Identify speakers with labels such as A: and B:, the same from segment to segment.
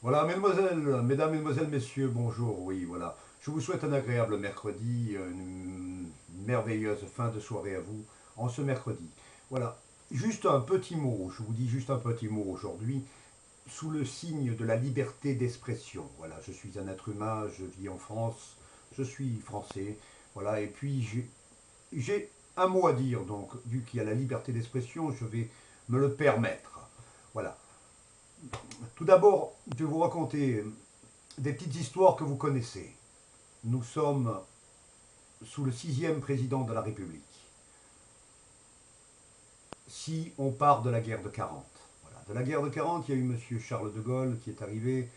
A: Voilà, mesdames, mesdemoiselles, messieurs, bonjour, oui, voilà. Je vous souhaite un agréable mercredi, une merveilleuse fin de soirée à vous, en ce mercredi. Voilà, juste un petit mot, je vous dis juste un petit mot aujourd'hui, sous le signe de la liberté d'expression. Voilà, je suis un être humain, je vis en France, je suis français, voilà, et puis j'ai un mot à dire, donc, vu qu'il y a la liberté d'expression, je vais me le permettre. Voilà. Tout d'abord, je vais vous raconter des petites histoires que vous connaissez. Nous sommes sous le sixième président de la République. Si on part de la guerre de 40. Voilà. De la guerre de 40, il y a eu M. Charles de Gaulle qui est arrivé,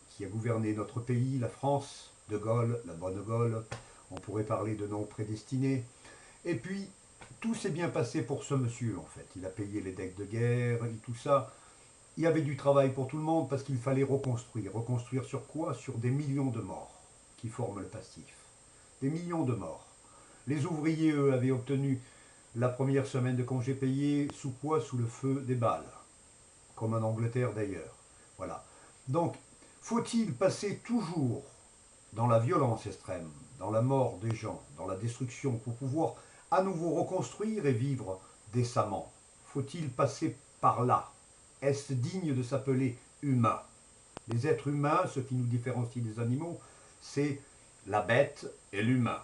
A: qui a gouverné notre pays, la France, de Gaulle, la bonne Gaulle. On pourrait parler de noms prédestinés. Et puis, tout s'est bien passé pour ce monsieur, en fait. Il a payé les dettes de guerre et tout ça. Il y avait du travail pour tout le monde parce qu'il fallait reconstruire. Reconstruire sur quoi? Sur des millions de morts qui forment le passif. Des millions de morts. Les ouvriers, eux, avaient obtenu la première semaine de congé payé sous quoi? Sous le feu des balles, comme en Angleterre d'ailleurs. Voilà. Donc, faut-il passer toujours dans la violence extrême, dans la mort des gens, dans la destruction, pour pouvoir à nouveau reconstruire et vivre décemment? Faut-il passer par là? Est-ce digne de s'appeler humain? Les êtres humains, ce qui nous différencie des animaux, c'est la bête et l'humain.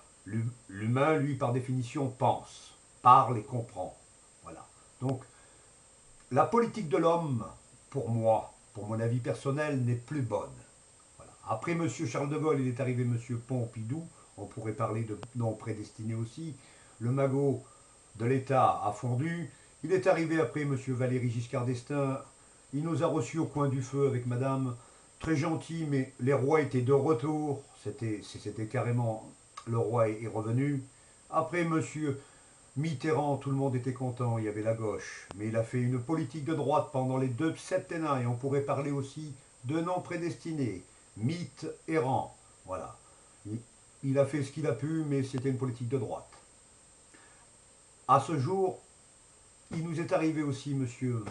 A: L'humain, lui, par définition, pense, parle et comprend. Voilà. Donc, la politique de l'homme, pour moi, pour mon avis personnel, n'est plus bonne. Voilà. Après M. Charles de Gaulle, il est arrivé M. Pompidou, on pourrait parler de noms prédestinés aussi. Le magot de l'État a fondu. Il est arrivé après M. Valéry Giscard d'Estaing. Il nous a reçus au coin du feu avec Madame. Très gentil, mais les rois étaient de retour. C'était carrément le roi est revenu. Après M. Mitterrand, tout le monde était content, il y avait la gauche. Mais il a fait une politique de droite pendant les deux septennats, et on pourrait parler aussi de noms prédestinés, Mitterrand. Voilà. Il a fait ce qu'il a pu, mais c'était une politique de droite. À ce jour, il nous est arrivé aussi, monsieur,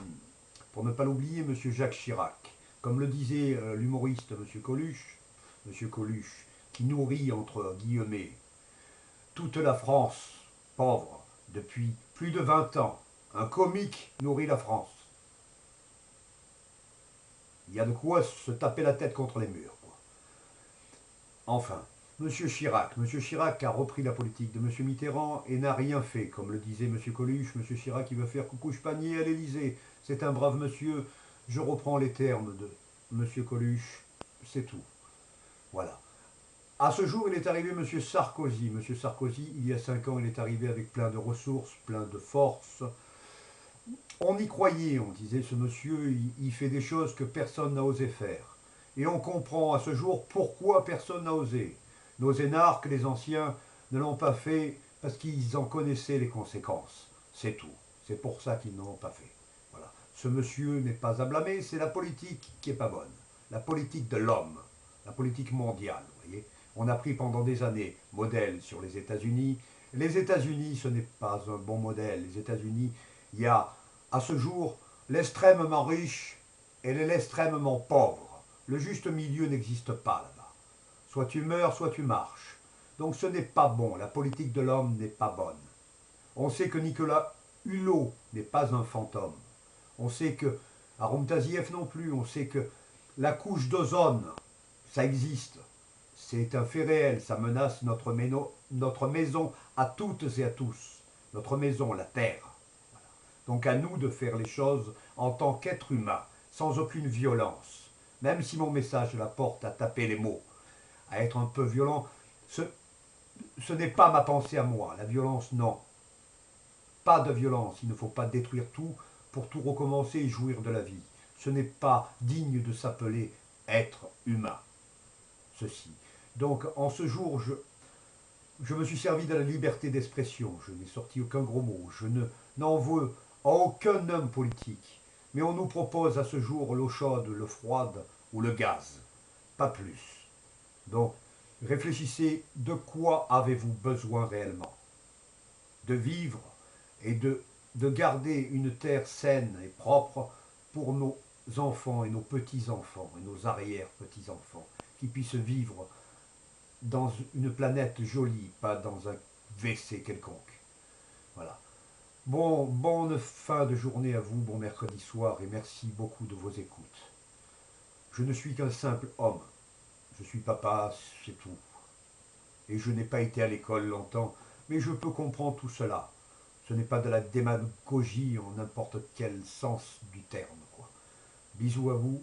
A: pour ne pas l'oublier, monsieur Jacques Chirac. Comme le disait l'humoriste monsieur Coluche, qui nourrit, entre guillemets, toute la France, pauvre, depuis plus de 20 ans. Un comique nourrit la France. Il y a de quoi se taper la tête contre les murs, quoi. Enfin, Monsieur Chirac a repris la politique de Monsieur Mitterrand et n'a rien fait. Comme le disait Monsieur Coluche, Monsieur Chirac, il veut faire coucou panier à l'Élysée. C'est un brave monsieur. Je reprends les termes de Monsieur Coluche. C'est tout. Voilà. À ce jour, il est arrivé Monsieur Sarkozy. Monsieur Sarkozy, il y a 5 ans, il est arrivé avec plein de ressources, plein de force. On y croyait, on disait, ce monsieur, il fait des choses que personne n'a osé faire. Et on comprend à ce jour pourquoi personne n'a osé. Nos énarques, les anciens, ne l'ont pas fait parce qu'ils en connaissaient les conséquences. C'est tout. C'est pour ça qu'ils ne l'ont pas fait. Voilà. Ce monsieur n'est pas à blâmer, c'est la politique qui n'est pas bonne. La politique de l'homme, la politique mondiale, vous voyez. On a pris pendant des années modèle sur les États-Unis. Les États-Unis, ce n'est pas un bon modèle. Les États-Unis, il y a à ce jour l'extrêmement riche et l'extrêmement pauvre. Le juste milieu n'existe pas là-bas. Soit tu meurs, soit tu marches. Donc ce n'est pas bon. La politique de l'homme n'est pas bonne. On sait que Nicolas Hulot n'est pas un fantôme. On sait que Arum Taziev non plus. On sait que la couche d'ozone, ça existe. C'est un fait réel. Ça menace notre maison à toutes et à tous. Notre maison, la Terre. Donc à nous de faire les choses en tant qu'être humain, sans aucune violence. Même si mon message la porte à taper les mots, à être un peu violent, ce n'est pas ma pensée à moi. La violence, non. Pas de violence. Il ne faut pas détruire tout pour tout recommencer et jouir de la vie. Ce n'est pas digne de s'appeler être humain. Ceci. Donc en ce jour, je me suis servi de la liberté d'expression. Je n'ai sorti aucun gros mot. Je n'en veux à aucun homme politique. Mais on nous propose à ce jour l'eau chaude, l'eau froide ou le gaz. Pas plus. Donc, réfléchissez de quoi avez-vous besoin réellement? De vivre et de garder une terre saine et propre pour enfants et nos petits-enfants et nos arrière-petits-enfants qui puissent vivre dans une planète jolie, pas dans un WC quelconque. Voilà. Bon, bonne fin de journée à vous, bon mercredi soir et merci beaucoup de vos écoutes. Je ne suis qu'un simple homme. Je suis papa, c'est tout. Et je n'ai pas été à l'école longtemps, mais je peux comprendre tout cela. Ce n'est pas de la démagogie en n'importe quel sens du terme, quoi. Bisous à vous